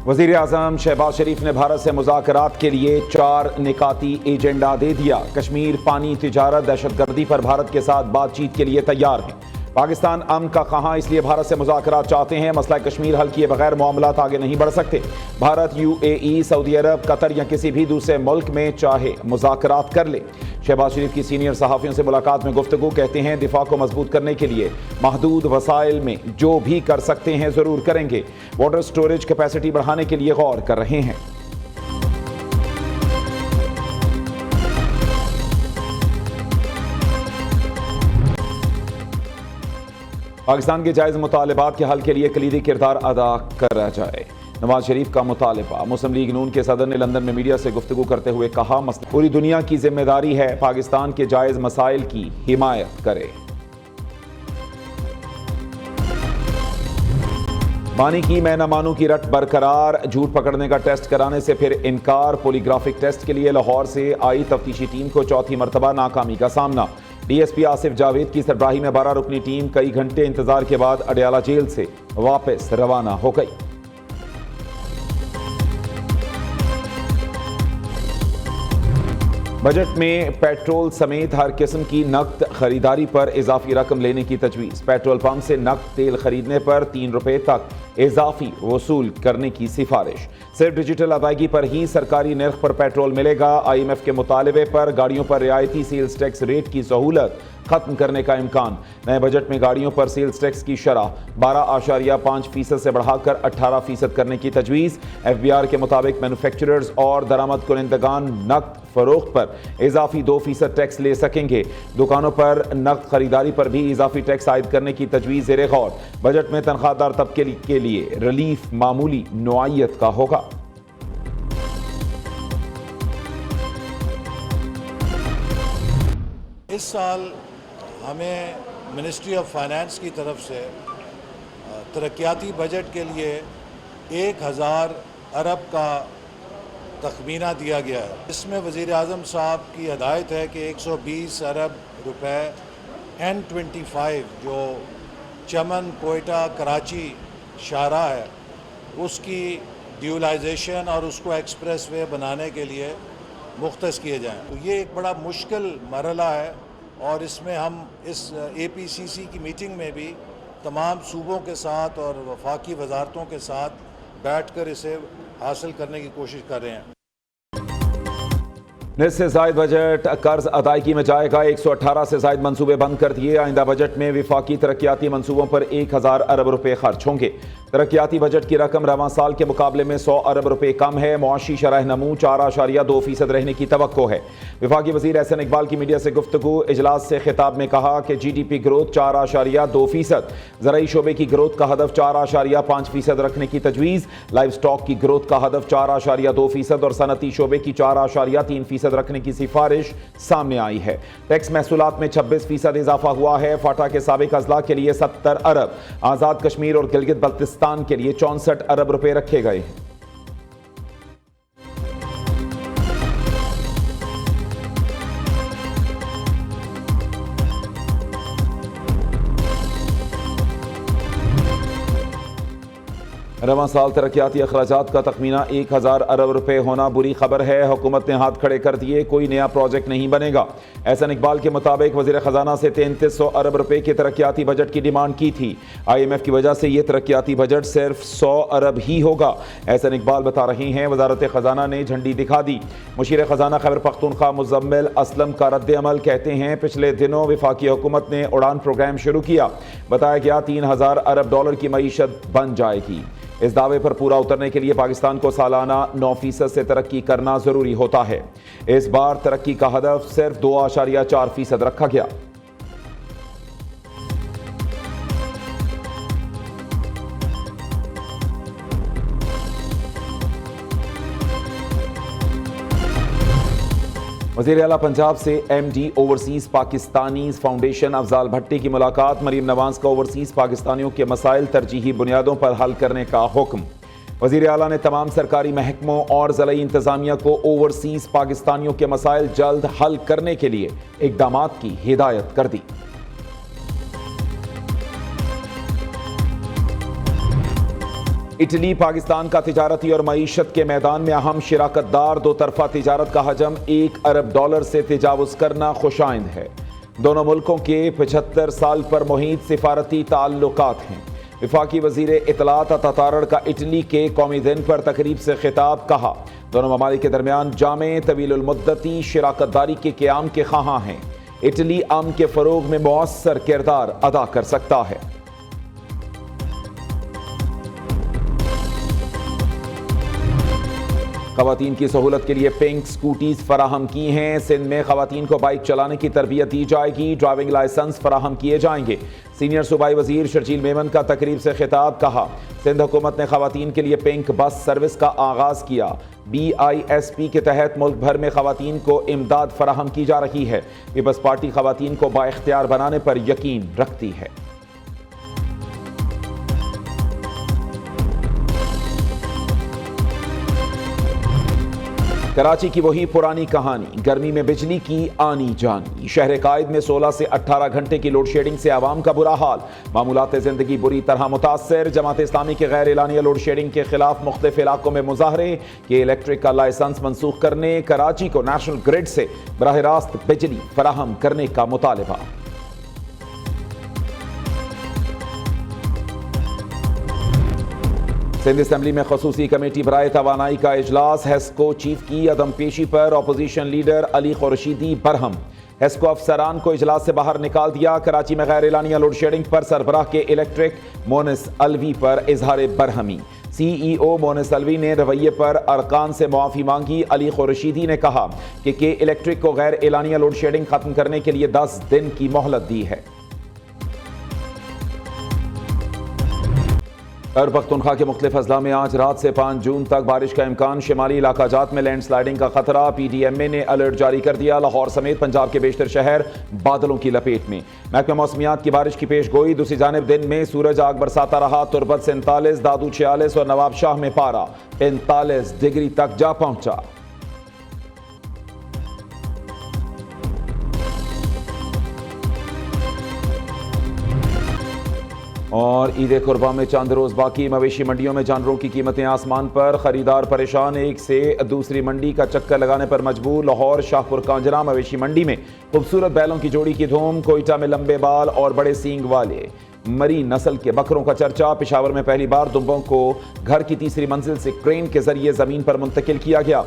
वज़ीर आज़म शहबाज शरीफ ने भारत से मुज़ाकरात के लिए 4 निकाती एजेंडा दे दिया। कश्मीर, पानी, तिजारत, दहशतगर्दी पर भारत के साथ बातचीत के लिए तैयार है। पाकिस्तान अमन का कहा, इसलिए भारत से मुज़ाकरात चाहते हैं। मसला कश्मीर हल किए बगैर मामलात आगे नहीं बढ़ सकते। भारत UAE, सऊदी अरब, कतर या किसी भी दूसरे मुल्क में चाहे मुज़ाकरात कर ले। शहबाज शरीफ की सीनियर सहाफ़ियों से मुलाकात में गुफ्तगू, कहते हैं दिफा को मजबूत करने के लिए महदूद वसाइल में जो भी कर सकते हैं ज़रूर करेंगे। वाटर स्टोरेज कैपेसिटी बढ़ाने के लिए गौर कर रहे हैं। पाकिस्तान के जायज़ मुतालबात के हल के लिए कलीदी किरदार अदा करा जाए, नवाज शरीफ का मुतालबा। मुस्लिम लीग नून के सदर ने लंदन में मीडिया से गुफ्तगू करते हुए कहा, मसला पूरी दुनिया की जिम्मेदारी है पाकिस्तान के जायज़ मसाइल की हिमायत करे। मानी की मैं न मानू की रट बरकरार, झूठ पकड़ने का टेस्ट कराने से फिर इनकार। पोलीग्राफिक टेस्ट के लिए लाहौर से आई तफ्तीशी टीम को चौथी मरतबा नाकामी का सामना। DSP आसिफ जावेद की सरबराही में 12 रुकनी टीम कई घंटे इंतजार के बाद अडयाला जेल से वापस रवाना हो गई। बजट में पेट्रोल समेत हर किस्म की नकद खरीदारी पर इजाफी रकम लेने की तजवीज़। पेट्रोल पंप से नकद तेल खरीदने पर 3 रुपये तक इजाफी वसूल करने की सिफारिश। सिर्फ डिजिटल अदायगी पर ही सरकारी निर्ख पर पेट्रोल मिलेगा। IMF के मुतालबे पर गाड़ियों पर रियायती सेल्स टैक्स रेट की सहूलत खत्म करने का इम्कान। नए बजट में गाड़ियों पर सेल्स टैक्स की शरह 12.5% से बढ़ाकर 18% करने की तजवीज़। FBR के मुताबिक मैन्युफैक्चरर्स और दरामद कुनिंदगान नकद फरोख्त पर इजाफी 2% टैक्स ले सकेंगे। दुकानों पर नकद खरीदारी पर भी इजाफी टैक्स आयद करने की तजवीज़ ज़ेरे गौर। बजट में तनख्वाहदार तबके के लिए रिलीफ मामूली नौआयत का होगा। इस साल हमें मिनिस्ट्री ऑफ फाइनेंस की तरफ से तरक्याती बजट के लिए 1000 अरब का तखमीना दिया गया है। इसमें वज़ीर आज़म साहब की हदायत है कि 120 अरब रुपए N25 जो चमन, कोयटा, कराची शाहराह है उसकी ड्यूलाइजेशन और उसको एक्सप्रेस वे बनाने के लिए मुख्तस किए जाएँ। तो ये एक बड़ा मुश्किल मरहला है और इसमें हम इस APCC की मीटिंग में भी तमाम सूबों के साथ और वफाकी वजारतों के साथ बैठकर इसे हासिल करने की कोशिश कर रहे हैं। निस्फ से ज़ायद बजट कर्ज अदायगी में जाएगा। 118 से ज़ायद मंसूबे बंद कर दिए। आइंदा बजट में विफाकी तरक्याती मंसूबों पर 1000 अरब रुपए खर्च होंगे। तरक्याती बजट की रकम रवां साल के मुकाबले में 100 अरब रुपए कम है। मुआशी शरह नमू 4.2% रहने की तवक्को है। विफाकी वज़ीर एहसन इकबाल की मीडिया से गुफ्तगू। इजलास से खिताब में कहा कि GDP ग्रोथ 4.2%, ज़राई शोबे की ग्रोथ का हदफ 4.5% रखने की तजवीज़। लाइव स्टॉक की ग्रोथ का हदफ 4.2% और सनती शोबे की 4.3% रखने की सिफारिश सामने आई है। टैक्स महसूलात में 26% इजाफा हुआ है। फाटा के साबिक अजला के लिए 70 अरब, आज़ाद कश्मीर और गिलगित बल्तिस्तान के लिए 64 अरब रुपए रखे गए हैं। रवां साल तरक्याती अखराजात का तखमीना 1000 अरब रुपए होना बुरी खबर है। हुकूमत ने हाथ खड़े कर दिए, कोई नया प्रोजेक्ट नहीं बनेगा। एहसन इकबाल के मुताबिक वज़ीर ख़जाना से 3300 अरब रुपए के तरक्याती बजट की डिमांड की थी। IMF की वजह से यह तरक्याती बजट सिर्फ 100 अरब ही होगा। एहसन इकबाल बता रही हैं, वजारत ख़जाना ने झंडी दिखा दी। मुशीर ख़जाना खैबर पख्तूनख्वा मुज़म्मिल असलम का रद्द-ए-अमल, कहते हैं पिछले दिनों वफाकी हुकूमत ने उड़ान प्रोग्राम शुरू किया। बताया गया 3000 अरब डॉलर की मईशत बन जाएगी। इस दावे पर पूरा उतरने के लिए पाकिस्तान को सालाना 9% से तरक्की करना जरूरी होता है। इस बार तरक्की का हदफ सिर्फ 2.4% रखा गया। वज़ीर आला पंजाब से MD overseas Pakistanis foundation Afzal Bhatti की मुलाकात। मरीम नवाज का ओवरसीज़ पाकिस्तानियों के मसाइल तरजीही बुनियादों पर हल करने का हुक्म। वज़ीर आला ने तमाम सरकारी महकमों और ज़िला इंतज़ामिया को ओवरसीज़ पाकिस्तानियों के मसाइल जल्द हल करने के लिए इक़दामात की हिदायत कर दी। इटली पाकिस्तान का तिजारती और मईशत के मैदान में अहम शिराकतदार। दो तरफा तिजारत का हजम $1 अरब से तजावुज़ करना खुशाइंद है। दोनों मुल्कों के 75 साल पर मुहीत सिफारती ताल्लुकात हैं। वफाकी वज़ीर इत्तलात अता तारड़ का इटली के कौमी दिन पर तकरीब से खिताब। कहा, दोनों ममालिक के दरमियान जामे तवीलुल मुद्दती शिराकतदारी के क़याम के ख़्वाहां हैं। इटली अमन के फ़रोग़ में मुअस्सर किरदार अदा कर सकता है। ख़वातीन की सहूलत के लिए पिंक स्कूटीज फराहम की हैं। सिंध में ख़वातीन को बाइक चलाने की तरबियत दी जाएगी। ड्राइविंग लाइसेंस फराहम किए जाएंगे। सीनियर सूबाई वज़ीर शर्जील मेमन का तकरीब से खिताब। कहा, सिंध हुकूमत ने ख़वातीन के लिए पिंक बस सर्विस का आगाज़ किया। BISP के तहत मुल्क भर में ख़वातीन को इमदाद फराहम की जा रही है। पीपल्स पार्टी ख़वातीन को बाइख्तियार बनाने पर यकीन रखती है। कराची की वही पुरानी कहानी, गर्मी में बिजली की आनी जानी। शहर कायद में 16 से 18 घंटे की लोड शेडिंग से आवाम का बुरा हाल। मामूलात ज़िंदगी बुरी तरह मुतासर। जमात इस्लामी के गैर एलानिया लोड शेडिंग के खिलाफ मुख्तलिफ इलाकों में मुजाहरे। कि इलेक्ट्रिक का लाइसेंस मनसूख करने, कराची को नेशनल ग्रिड से बराह रास्त बिजली फराहम करने का मुतालबा। सिंध असम्बली में खसूसी कमेटी बराए तवानाई का इजलास। हेस्को चीफ की अदम पेशी पर opposition leader Ali Khurshidi Barham. Hesco अफसरान को इजलास से बाहर निकाल दिया। कराची में गैर एलानिया लोड शेडिंग पर सरबराह के इलेक्ट्रिक मोनिस अलवी पर इजहार बरहमी। CEO मोनिस अलवी ने रवैये पर अरकान से मुआफ़ी मांगी। अली खुर्शीदी ने कहा कि इलेक्ट्रिक को गैर एलानिया लोड शेडिंग खत्म करने के लिए 10 दिन की मोहलत दी है। खैबर पख्तूनख्वा के मुख्तलिफ अजला में आज रात से 5 जून तक बारिश का इम्कान। शिमाली इलाका जात में लैंड स्लाइडिंग का खतरा। PDMA ने अलर्ट जारी कर दिया। लाहौर समेत पंजाब के बेशतर शहर बादलों की लपेट में। महकमा मौसमियात की बारिश की पेश गोई। दूसरी जानिब दिन में सूरज आग बरसाता रहा। तुरबत 47, दादू 46 और नवाबशाह में पारा 45 डिग्री तक जा पहुंचा। और ईद कुर्बा में चंद रोज बाकी। मवेशी मंडियों में जानवरों की कीमतें आसमान पर। खरीदार परेशान, एक से दूसरी मंडी का चक्कर लगाने पर मजबूर। लाहौर शाहपुर कांजरा मवेशी मंडी में खूबसूरत बैलों की जोड़ी की धूम। कोयटा में लंबे बाल और बड़े सींग वाले मरी नस्ल के बकरों का चर्चा। पेशावर में पहली बार दुम्बों को घर की तीसरी मंजिल से क्रेन के जरिए जमीन पर मुंतकिल किया गया।